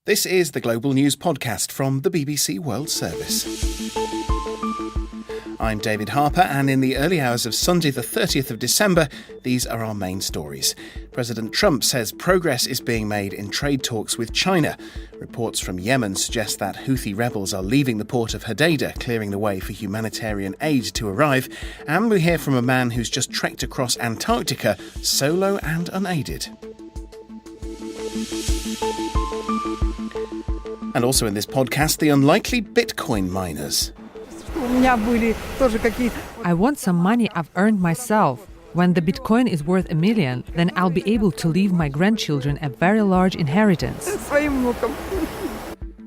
This is the Global News Podcast from the BBC World Service. I'm David Harper, and in the early hours of Sunday the 30th of December, these are our main stories. President Trump says progress is being made in trade talks with China. Reports from Yemen suggest that Houthi rebels are leaving the port of Hodeidah, clearing the way for humanitarian aid to arrive. And we hear from a man who's just trekked across Antarctica, solo and unaided. And also in this podcast, the unlikely Bitcoin miners. I want some money I've earned myself. When the Bitcoin is worth $1 million, then I'll be able to leave my grandchildren a very large inheritance.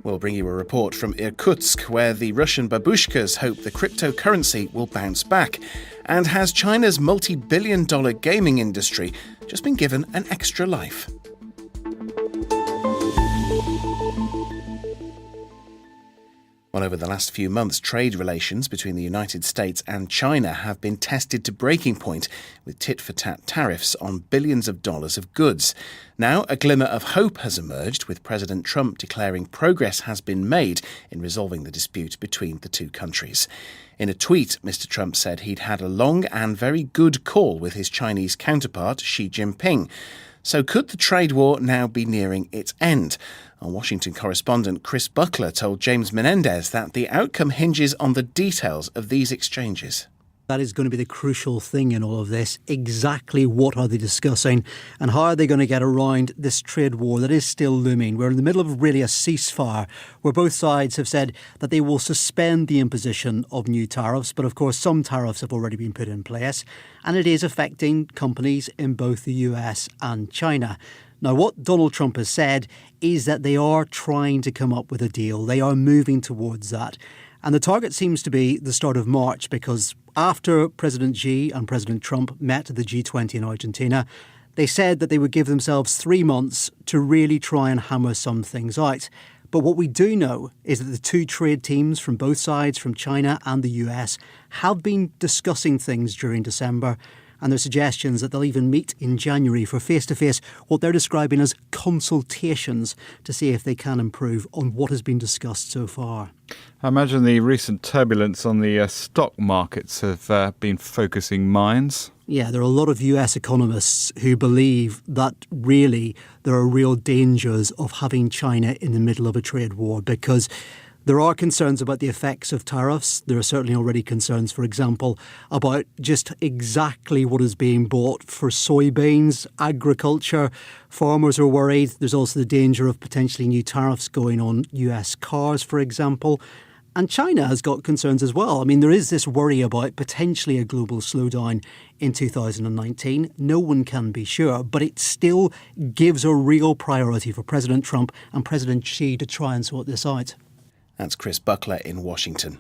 We'll bring you a report from Irkutsk, where the Russian babushkas hope the cryptocurrency will bounce back. And has China's multi-billion-dollar gaming industry just been given an extra life? Well, over the last few months, trade relations between the United States and China have been tested to breaking point with tit-for-tat tariffs on billions of dollars of goods. Now, a glimmer of hope has emerged, with President Trump declaring progress has been made in resolving the dispute between the two countries. In a tweet, Mr. Trump said he'd had a long and very good call with his Chinese counterpart, Xi Jinping. So could the trade war now be nearing its end? Our Washington correspondent Chris Buckler told James Menendez that the outcome hinges on the details of these exchanges. That is going to be the crucial thing in all of this. Exactly what are they discussing and how are they going to get around this trade war that is still looming? We're in the middle of really a ceasefire where both sides have said that they will suspend the imposition of new tariffs. But of course, some tariffs have already been put in place and it is affecting companies in both the US and China. Now, what Donald Trump has said is that they are trying to come up with a deal. They are moving towards that. And the target seems to be the start of March, because after President Xi and President Trump met at the G20 in Argentina, they said that they would give themselves 3 months to really try and hammer some things out. But what we do know is that the two trade teams from both sides, from China and the US, have been discussing things during December. And there's suggestions that they'll even meet in January for face-to-face, what they're describing as consultations, to see if they can improve on what has been discussed so far. I imagine the recent turbulence on the stock markets have been focusing minds. Yeah, there are a lot of US economists who believe that really there are real dangers of having China in the middle of a trade war, because there are concerns about the effects of tariffs. There are certainly already concerns, for example, about just exactly what is being bought for soybeans, agriculture. Farmers are worried. There's also the danger of potentially new tariffs going on US cars, for example. And China has got concerns as well. I mean, there is this worry about potentially a global slowdown in 2019. No one can be sure, but it still gives a real priority for President Trump and President Xi to try and sort this out. That's Chris Buckler in Washington.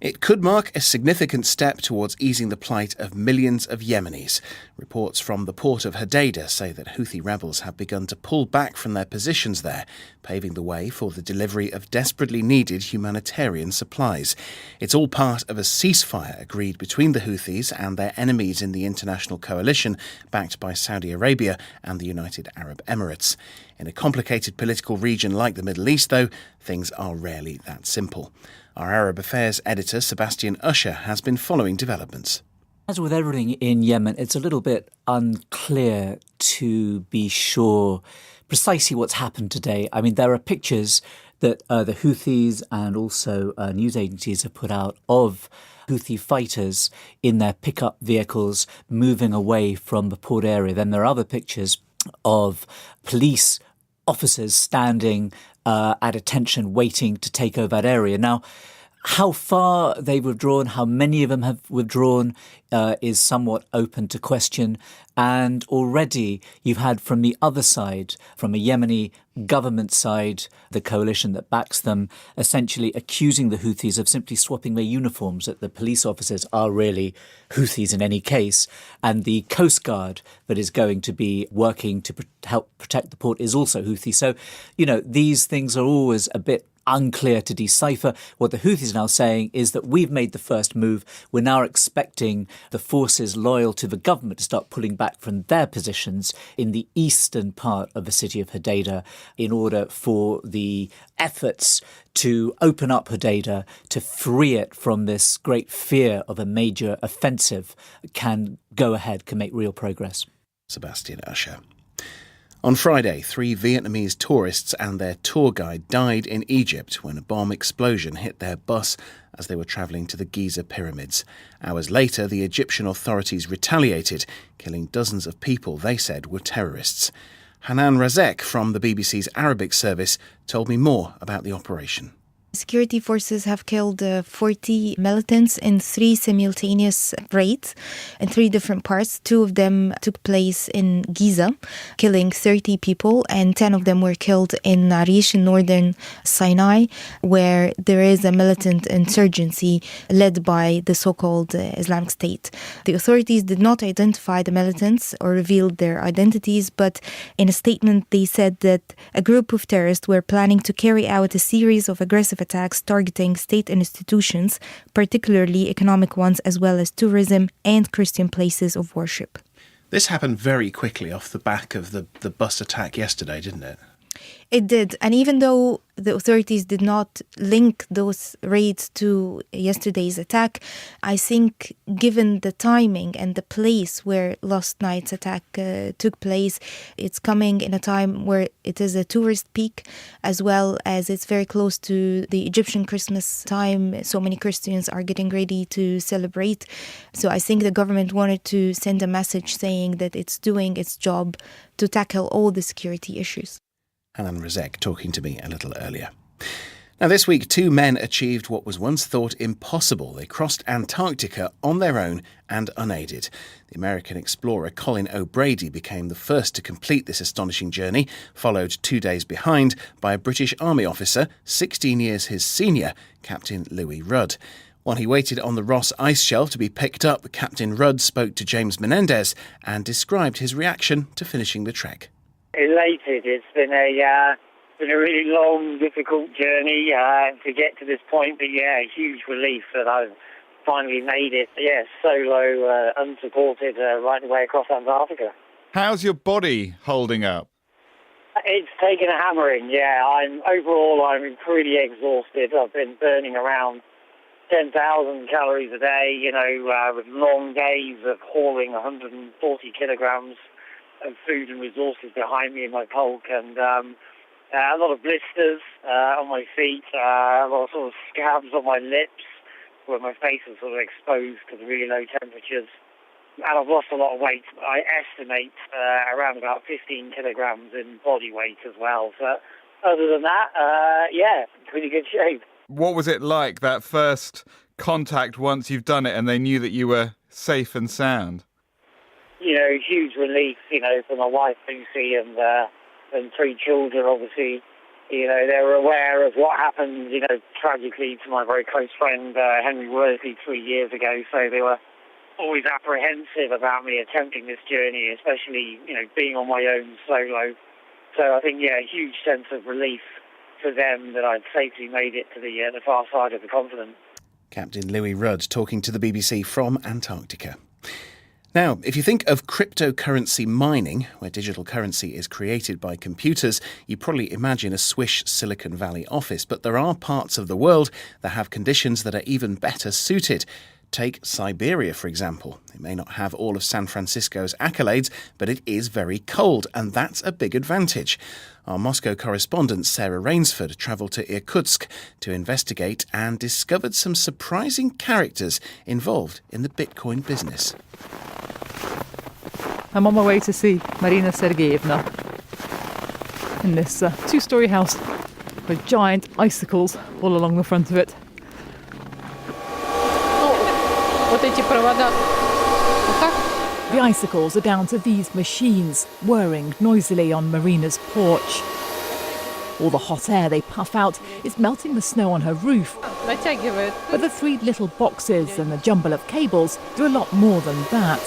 It could mark a significant step towards easing the plight of millions of Yemenis. Reports from the port of Hodeidah say that Houthi rebels have begun to pull back from their positions there, paving the way for the delivery of desperately needed humanitarian supplies. It's all part of a ceasefire agreed between the Houthis and their enemies in the international coalition, backed by Saudi Arabia and the United Arab Emirates. In a complicated political region like the Middle East, though, things are rarely that simple. Our Arab Affairs editor, Sebastian Usher, has been following developments. As with everything in Yemen, it's a little bit unclear to be sure precisely what's happened today. I mean, there are pictures that the Houthis and also news agencies have put out of Houthi fighters in their pickup vehicles moving away from the port area. Then there are other pictures of police officers standing at attention, waiting to take over that area. Now, how far they've withdrawn, how many of them have withdrawn, is somewhat open to question. And already you've had from the other side, from a Yemeni government side, the coalition that backs them, essentially accusing the Houthis of simply swapping their uniforms, that the police officers are really Houthis in any case. And the Coast Guard that is going to be working to help protect the port is also Houthi. So, these things are always a bit unclear to decipher. What the Houthis are now saying is that we've made the first move. We're now expecting the forces loyal to the government to start pulling back from their positions in the eastern part of the city of Hodeidah in order for the efforts to open up Hodeidah, to free it from this great fear of a major offensive, can go ahead, can make real progress. Sebastian Usher. On Friday, 3 Vietnamese tourists and their tour guide died in Egypt when a bomb explosion hit their bus as they were travelling to the Giza pyramids. Hours later, the Egyptian authorities retaliated, killing dozens of people they said were terrorists. Hanan Razek from the BBC's Arabic service told me more about the operation. Security forces have killed 40 militants in 3 simultaneous raids in 3 different parts. 2 of them took place in Giza, killing 30 people, and 10 of them were killed in Arish in northern Sinai, where there is a militant insurgency led by the so-called Islamic State. The authorities did not identify the militants or reveal their identities, but in a statement they said that a group of terrorists were planning to carry out a series of aggressive attacks targeting state institutions, particularly economic ones, as well as tourism and Christian places of worship. This happened very quickly off the back of the bus attack yesterday, didn't it? It did. And even though the authorities did not link those raids to yesterday's attack, I think given the timing and the place where last night's attack took place, it's coming in a time where it is a tourist peak, as well as it's very close to the Egyptian Christmas time. So many Christians are getting ready to celebrate. So I think the government wanted to send a message saying that it's doing its job to tackle all the security issues. Hanan Razek talking to me a little earlier. Now, this week, 2 men achieved what was once thought impossible. They crossed Antarctica on their own and unaided. The American explorer Colin O'Brady became the first to complete this astonishing journey, followed 2 days behind by a British Army officer, 16 years his senior, Captain Louis Rudd. While he waited on the Ross ice shelf to be picked up, Captain Rudd spoke to James Menendez and described his reaction to finishing the trek. Elated. It's been a really long, difficult journey to get to this point, but a huge relief that I've finally made it. Solo, unsupported, right the way across Antarctica. How's your body holding up? It's taken a hammering. I'm pretty exhausted. I've been burning around 10,000 calories a day. With long days of hauling 140 kilograms of food and resources behind me in my Polk, and a lot of blisters on my feet, a lot of sort of scabs on my lips where my face is sort of exposed to the really low temperatures. And I've lost a lot of weight. I estimate around about 15 kilograms in body weight as well. So other than that, pretty good shape. What was it like, that first contact once you've done it and they knew that you were safe and sound? Huge relief, for my wife, Lucy, and 3 children, obviously. They were aware of what happened, tragically to my very close friend, Henry Worsley, 3 years ago. So they were always apprehensive about me attempting this journey, especially, being on my own solo. So I think, a huge sense of relief for them that I'd safely made it to the far side of the continent. Captain Louis Rudd talking to the BBC from Antarctica. Now, if you think of cryptocurrency mining, where digital currency is created by computers, you probably imagine a swish Silicon Valley office. But there are parts of the world that have conditions that are even better suited. Take Siberia, for example. It may not have all of San Francisco's accolades, but it is very cold, and that's a big advantage. Our Moscow correspondent Sarah Rainsford travelled to Irkutsk to investigate and discovered some surprising characters involved in the Bitcoin business. I'm on my way to see Marina Sergeyevna in this 2-storey house with giant icicles all along the front of it. The icicles are down to these machines whirring noisily on Marina's porch. All the hot air they puff out is melting the snow on her roof. But the 3 little boxes and the jumble of cables do a lot more than that.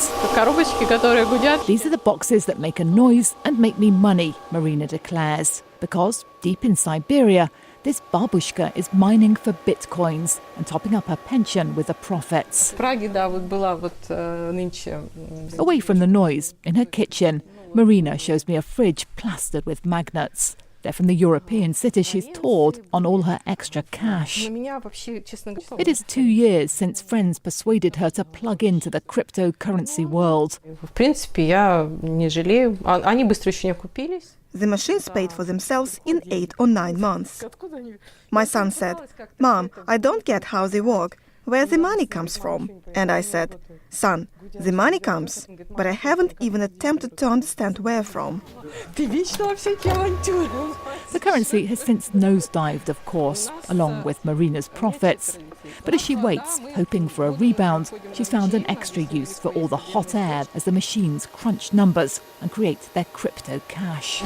These are the boxes that make a noise and make me money, Marina declares. Because deep in Siberia, this babushka is mining for bitcoins and topping up her pension with the profits. Away from the noise, in her kitchen, Marina shows me a fridge plastered with magnets. They're from the European city she's toured on all her extra cash. It is 2 years since friends persuaded her to plug into the cryptocurrency world. The machines paid for themselves in 8 or 9 months. My son said, "Mom, I don't get how they work, where the money comes from." And I said, "Son, the money comes, but I haven't even attempted to understand where from." The currency has since nosedived, of course, along with Marina's profits. But as she waits, hoping for a rebound, she's found an extra use for all the hot air as the machines crunch numbers and create their crypto cash.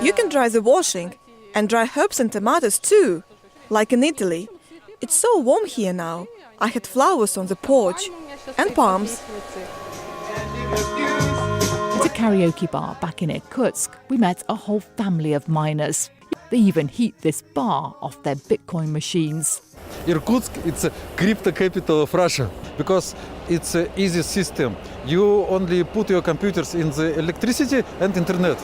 You can dry the washing and dry herbs and tomatoes too, like in Italy. It's so warm here now. I had flowers on the porch and palms. At a karaoke bar back in Irkutsk, we met a whole family of miners. They even heat this bar off their Bitcoin machines. Irkutsk, it's a crypto capital of Russia because it's an easy system. You only put your computers in the electricity and internet.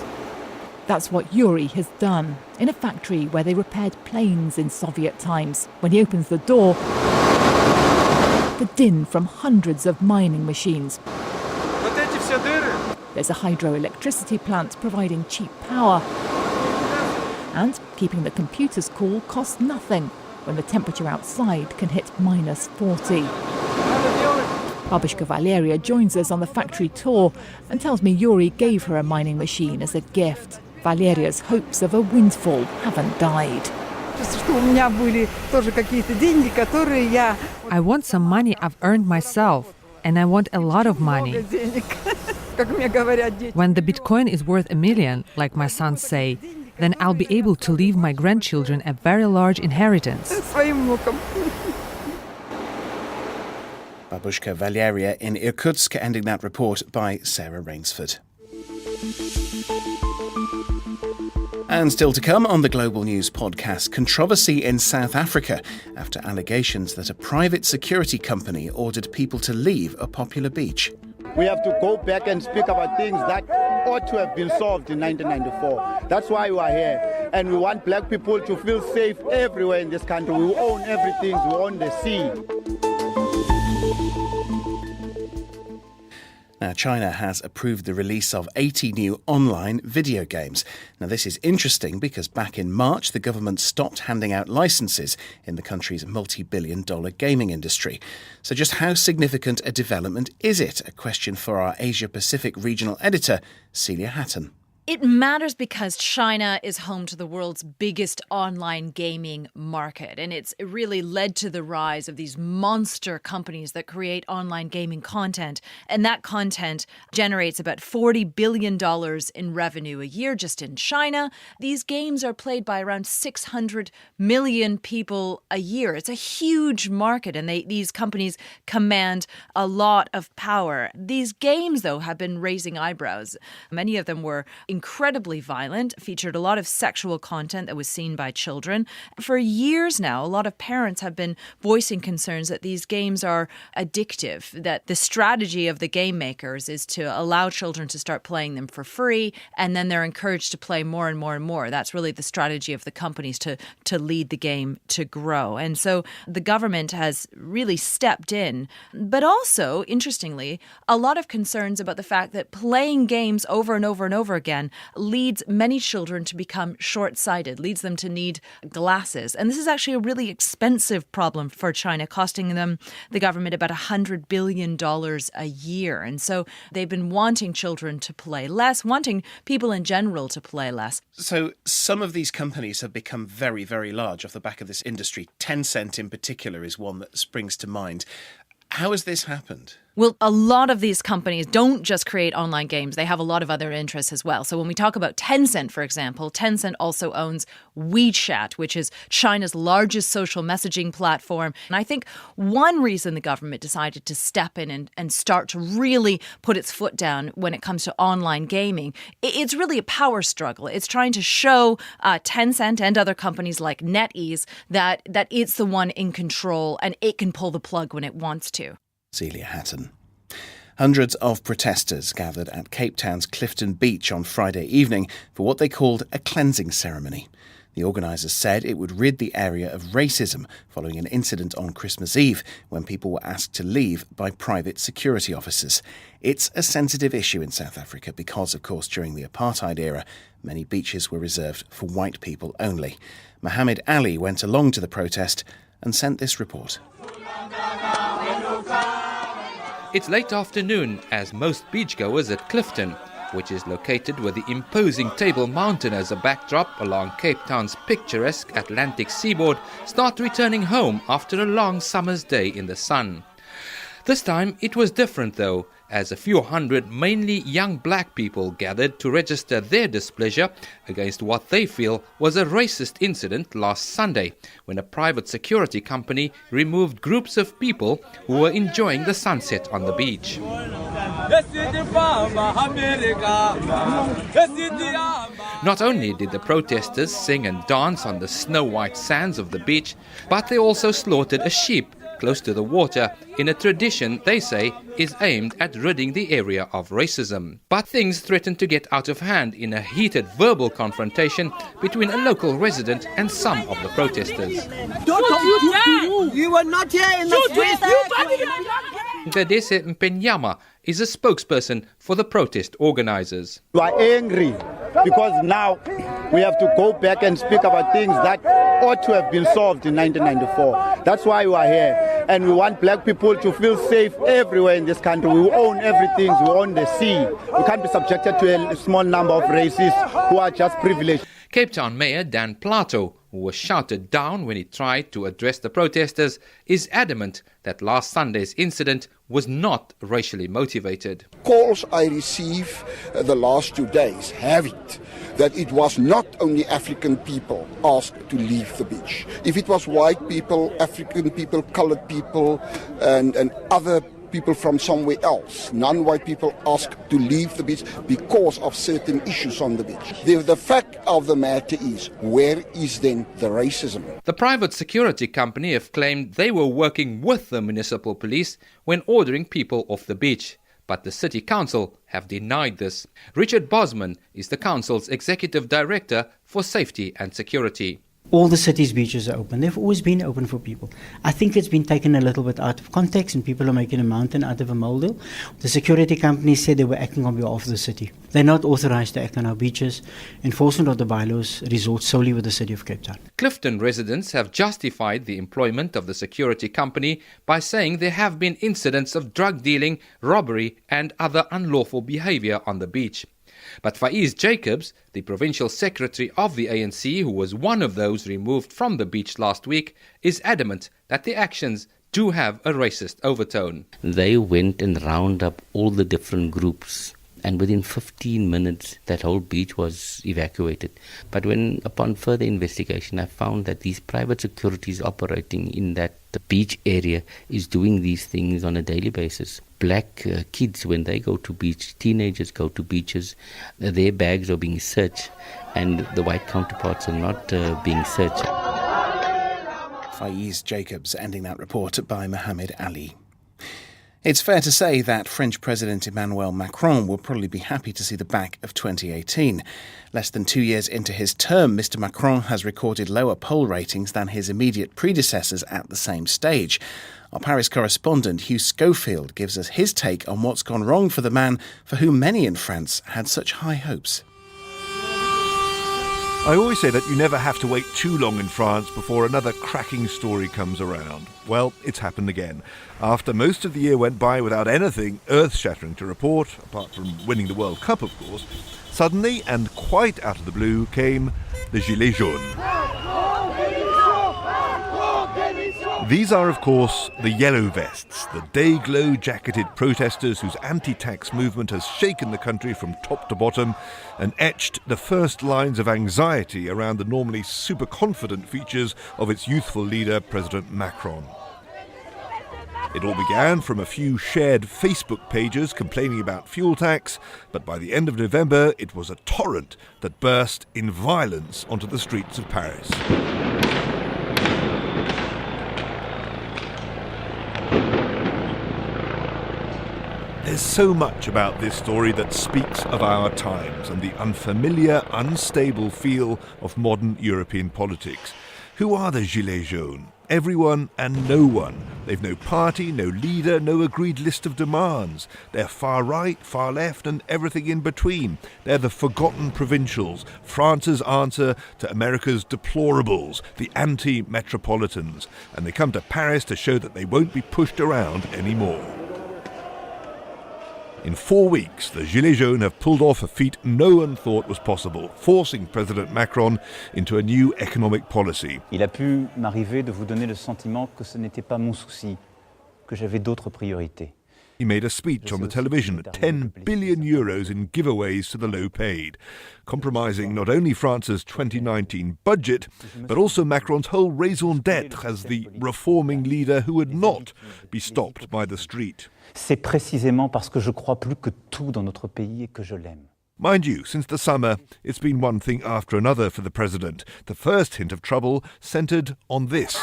That's what Yuri has done in a factory where they repaired planes in Soviet times. When he opens the door, the din from hundreds of mining machines. There's a hydroelectricity plant providing cheap power. And keeping the computers cool costs nothing when the temperature outside can hit -40. Babushka Valeria joins us on the factory tour and tells me Yuri gave her a mining machine as a gift. Valeria's hopes of a windfall haven't died. I want some money I've earned myself, and I want a lot of money. When the Bitcoin is worth $1 million, like my sons say, then I'll be able to leave my grandchildren a very large inheritance. Babushka Valeria in Irkutsk, ending that report by Sarah Rainsford. And still to come on the Global News podcast, controversy in South Africa after allegations that a private security company ordered people to leave a popular beach. We have to go back and speak about things that ought to have been solved in 1994. That's why we are here. And we want black people to feel safe everywhere in this country. We own everything. We own the sea. Now, China has approved the release of 80 new online video games. Now, this is interesting because back in March, the government stopped handing out licenses in the country's multi-billion-dollar gaming industry. So just how significant a development is it? A question for our Asia-Pacific regional editor, Celia Hatton. It matters because China is home to the world's biggest online gaming market, and it's really led to the rise of these monster companies that create online gaming content, and that content generates about $40 billion in revenue a year just in China. These games are played by around 600 million people a year. It's a huge market, and these companies command a lot of power. These games, though, have been raising eyebrows. Many of them were incredibly violent, featured a lot of sexual content that was seen by children. For years now, a lot of parents have been voicing concerns that these games are addictive, that the strategy of the game makers is to allow children to start playing them for free, and then they're encouraged to play more and more and more. That's really the strategy of the companies to lead the game to grow. And so the government has really stepped in, but also, interestingly, a lot of concerns about the fact that playing games over and over and over again leads many children to become short-sighted, leads them to need glasses. And this is actually a really expensive problem for China, costing them, the government, about $100 billion a year. And so they've been wanting children to play less, wanting people in general to play less. So some of these companies have become very, very large off the back of this industry. Tencent in particular is one that springs to mind. How has this happened? Well, a lot of these companies don't just create online games. They have a lot of other interests as well. So when we talk about Tencent, for example, Tencent also owns WeChat, which is China's largest social messaging platform. And I think one reason the government decided to step in and start to really put its foot down when it comes to online gaming, it's really a power struggle. It's trying to show Tencent and other companies like NetEase that it's the one in control and it can pull the plug when it wants to. Celia Hatton. Hundreds of protesters gathered at Cape Town's Clifton Beach on Friday evening for what they called a cleansing ceremony. The organisers said it would rid the area of racism following an incident on Christmas Eve when people were asked to leave by private security officers. It's a sensitive issue in South Africa because, of course, during the apartheid era, many beaches were reserved for white people only. Mohammed Ali went along to the protest and sent this report. It's late afternoon as most beachgoers at Clifton, which is located with the imposing Table Mountain as a backdrop along Cape Town's picturesque Atlantic seaboard, start returning home after a long summer's day in the sun. This time it was different though, as a few hundred mainly young black people gathered to register their displeasure against what they feel was a racist incident last Sunday, when a private security company removed groups of people who were enjoying the sunset on the beach. Not only did the protesters sing and dance on the snow-white sands of the beach, but they also slaughtered a sheep close to the water in a tradition they say is aimed at ridding the area of racism. But things threatened to get out of hand in a heated verbal confrontation between a local resident and some of the protesters. You were not here in the street. Gladese Mpenyama is a spokesperson for the protest organisers. We are angry because now we have to go back and speak about things that ought to have been solved in 1994. That's why we are here. And we want black people to feel safe everywhere in this country. We own everything. We own the sea. We can't be subjected to a small number of racists who are just privileged. Cape Town Mayor Dan Plato, who was shouted down when he tried to address the protesters, is adamant that last Sunday's incident was not racially motivated. Calls I receive the last 2 days have it that it was not only African people asked to leave the beach. If it was white people, African people, colored people, and other people from somewhere else, non-white people asked to leave the beach because of certain issues on the beach. The fact of the matter is, where is then the racism? The private security company have claimed they were working with the municipal police when ordering people off the beach. But the City Council have denied this. Richard Bosman is the Council's Executive Director for Safety and Security. All the city's beaches are open. They've always been open for people. I think it's been taken a little bit out of context and people are making a mountain out of a molehill. The security companies said they were acting on behalf of the city. They're not authorised to act on our beaches. Enforcement of the bylaws resorts solely with the City of Cape Town. Clifton residents have justified the employment of the security company by saying there have been incidents of drug dealing, robbery and other unlawful behaviour on the beach. But Faiz Jacobs, the provincial secretary of the ANC, who was one of those removed from the beach last week, is adamant that the actions do have a racist overtone. They went and round up all the different groups, and within 15 minutes that whole beach was evacuated. But when upon further investigation I found that these private securities operating in that beach area is doing these things on a daily basis. Black kids, when they go to beach, teenagers go to beaches, their bags are being searched and the white counterparts are not being searched. Faiz Jacobs ending that report by Mohammed Ali. It's fair to say that French President Emmanuel Macron will probably be happy to see the back of 2018. Less than 2 years into his term, Mr Macron has recorded lower poll ratings than his immediate predecessors at the same stage. Our Paris correspondent Hugh Schofield gives us his take on what's gone wrong for the man for whom many in France had such high hopes. I always say that you never have to wait too long in France before another cracking story comes around. Well, it's happened again. After most of the year went by without anything earth-shattering to report, apart from winning the World Cup, of course, suddenly and quite out of the blue came the Gilets jaunes. These are, of course, the Yellow Vests, the day-glow-jacketed protesters whose anti-tax movement has shaken the country from top to bottom and etched the first lines of anxiety around the normally super-confident features of its youthful leader, President Macron. It all began from a few shared Facebook pages complaining about fuel tax, but by the end of November it was a torrent that burst in violence onto the streets of Paris. There's so much about this story that speaks of our times and the unfamiliar, unstable feel of modern European politics. Who are the Gilets jaunes? Everyone and no one. They've no party, no leader, no agreed list of demands. They're far right, far left, and everything in between. They're the forgotten provincials, France's answer to America's deplorables, the anti-metropolitans. And they come to Paris to show that they won't be pushed around anymore. In 4 weeks, the Gilets jaunes have pulled off a feat no one thought was possible, forcing President Macron into a new economic policy. Il a pu m'arriver de vous donner le sentiment que ce n'était pas mon souci, que j'avais d'autres priorités. He made a speech on the television, 10 billion euros in giveaways to the low-paid, compromising not only France's 2019 budget, but also Macron's whole raison d'être as the reforming leader who would not be stopped by the street. C'est précisément parce que je crois plus que tout dans notre pays et que je l'aime. Mind you, since the summer, it's been one thing after another for the president. The first hint of trouble centred on this.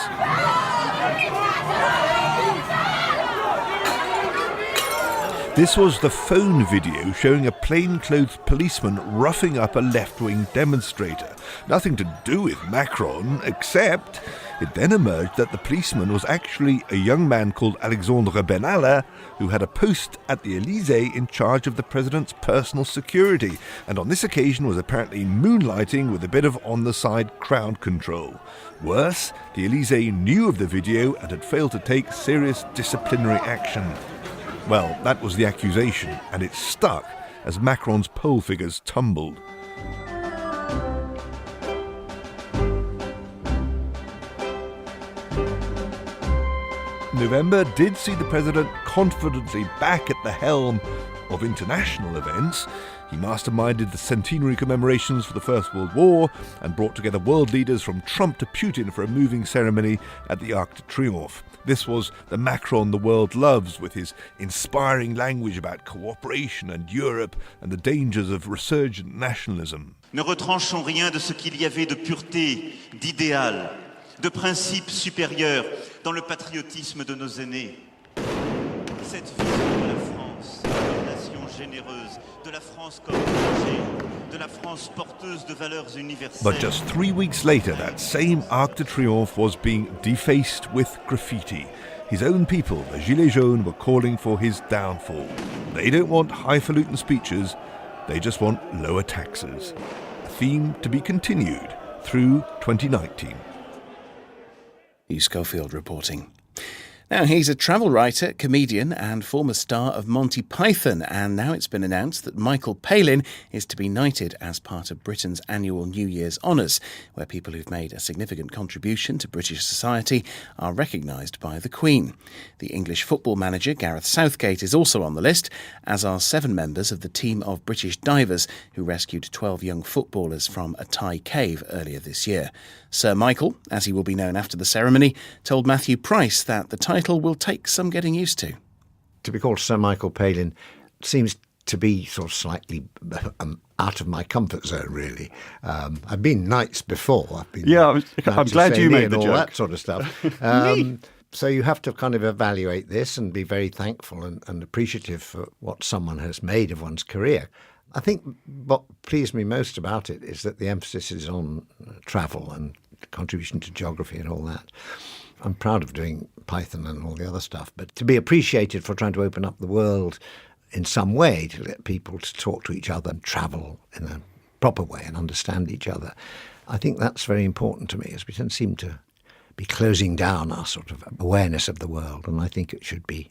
This was the phone video showing a plainclothes policeman roughing up a left-wing demonstrator. Nothing to do with Macron, except it then emerged that the policeman was actually a young man called Alexandre Benalla, who had a post at the Élysée in charge of the president's personal security, and on this occasion was apparently moonlighting with a bit of on-the-side crowd control. Worse, the Élysée knew of the video and had failed to take serious disciplinary action. Well, that was the accusation, and it stuck as Macron's poll figures tumbled. November did see the president confidently back at the helm of international events. He masterminded the centenary commemorations for the First World War and brought together world leaders from Trump to Putin for a moving ceremony at the Arc de Triomphe. This was the Macron the world loves, with his inspiring language about cooperation and Europe and the dangers of resurgent nationalism. Ne retranchons rien de ce qu'il y avait de pureté, d'idéal, de principes supérieurs dans le patriotisme de nos aînés. Cette vision de la France comme nation généreuse, de la France comme projet, de la France porteuse de valeurs universelles. But just 3 weeks later, that same Arc de Triomphe was being defaced with graffiti. His own people, the Gilets jaunes, were calling for his downfall. They don't want highfalutin speeches, they just want lower taxes. A theme to be continued through 2019. Hugh Schofield reporting. Now, he's a travel writer, comedian and former star of Monty Python, and now it's been announced that Michael Palin is to be knighted as part of Britain's annual New Year's Honours, where people who've made a significant contribution to British society are recognised by the Queen. The English football manager Gareth Southgate is also on the list, as are 7 members of the team of British divers who rescued 12 young footballers from a Thai cave earlier this year. Sir Michael, as he will be known after the ceremony, told Matthew Price that the title will take some getting used to. To be called Sir Michael Palin seems to be sort of slightly out of my comfort zone, really. I've been knights before. I'm glad you made the all joke. That sort of stuff. So you have to kind of evaluate this and be very thankful and appreciative for what someone has made of one's career. I think what pleased me most about it is that the emphasis is on travel and contribution to geography and all that. I'm proud of doing Python and all the other stuff, but to be appreciated for trying to open up the world in some way, to let people to talk to each other and travel in a proper way and understand each other, I think that's very important to me, as we don't seem to be closing down our sort of awareness of the world, and I think it should be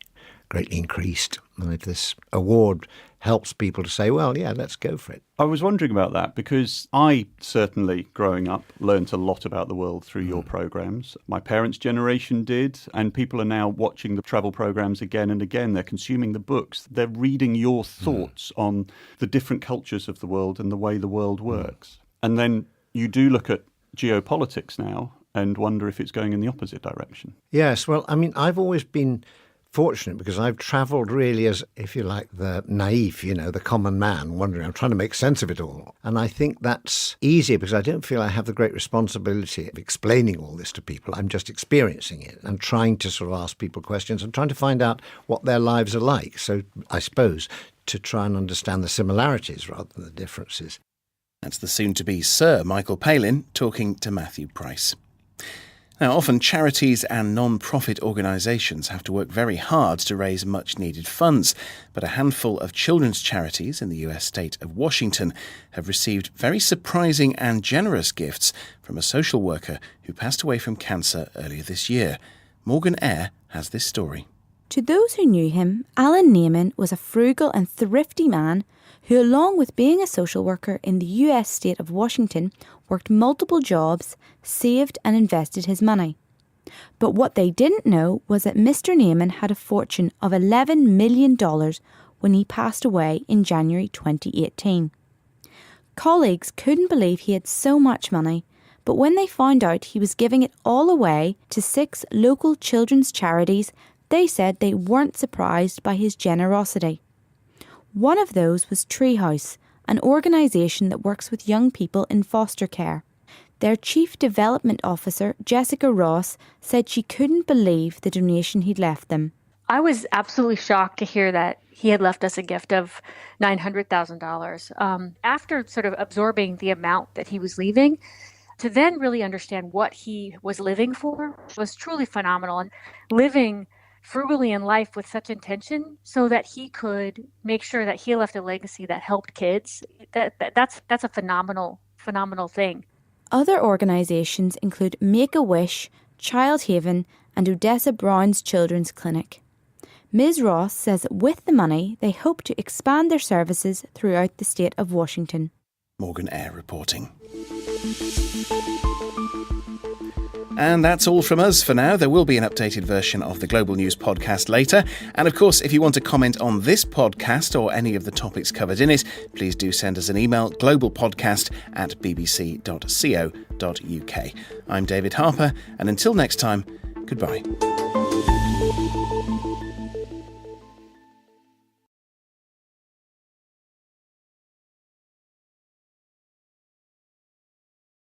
greatly increased. And if this award helps people to say, well, yeah, let's go for it. I was wondering about that because I certainly, growing up, learnt a lot about the world through your programmes. My parents' generation did, and people are now watching the travel programmes again and again. They're consuming the books. They're reading your thoughts on the different cultures of the world and the way the world works. And then you do look at geopolitics now and wonder if it's going in the opposite direction. Yes, well, I mean, I've always been fortunate because I've travelled really as, if you like, the naive, the common man wondering. I'm trying to make sense of it all. And I think that's easier because I don't feel I have the great responsibility of explaining all this to people. I'm just experiencing it and trying to sort of ask people questions and trying to find out what their lives are like. So I suppose to try and understand the similarities rather than the differences. That's the soon-to-be Sir Michael Palin talking to Matthew Price. Now, often charities and non-profit organisations have to work very hard to raise much-needed funds, but a handful of children's charities in the US state of Washington have received very surprising and generous gifts from a social worker who passed away from cancer earlier this year. Morgan Eyre has this story. To those who knew him, Alan Neiman was a frugal and thrifty man who, along with being a social worker in the US state of Washington, worked multiple jobs, saved and invested his money. But what they didn't know was that Mr. Neiman had a fortune of $11 million when he passed away in January 2018. Colleagues couldn't believe he had so much money, but when they found out he was giving it all away to 6 local children's charities, they said they weren't surprised by his generosity. One of those was Treehouse, an organisation that works with young people in foster care. Their Chief Development Officer, Jessica Ross, said she couldn't believe the donation he'd left them. I was absolutely shocked to hear that he had left us a gift of $900,000. After sort of absorbing the amount that he was leaving, to then really understand what he was living for was truly phenomenal. And living frugally in life with such intention so that he could make sure that he left a legacy that helped kids, that's a phenomenal thing. Other organisations include Make-A-Wish, Child Haven and Odessa Brown's Children's Clinic. Ms. Ross says that with the money, they hope to expand their services throughout the state of Washington. Morgan Eyre reporting. And that's all from us for now. There will be an updated version of the Global News podcast later. And of course, if you want to comment on this podcast or any of the topics covered in it, please do send us an email, globalpodcast@bbc.co.uk. I'm David Harper, and until next time, goodbye.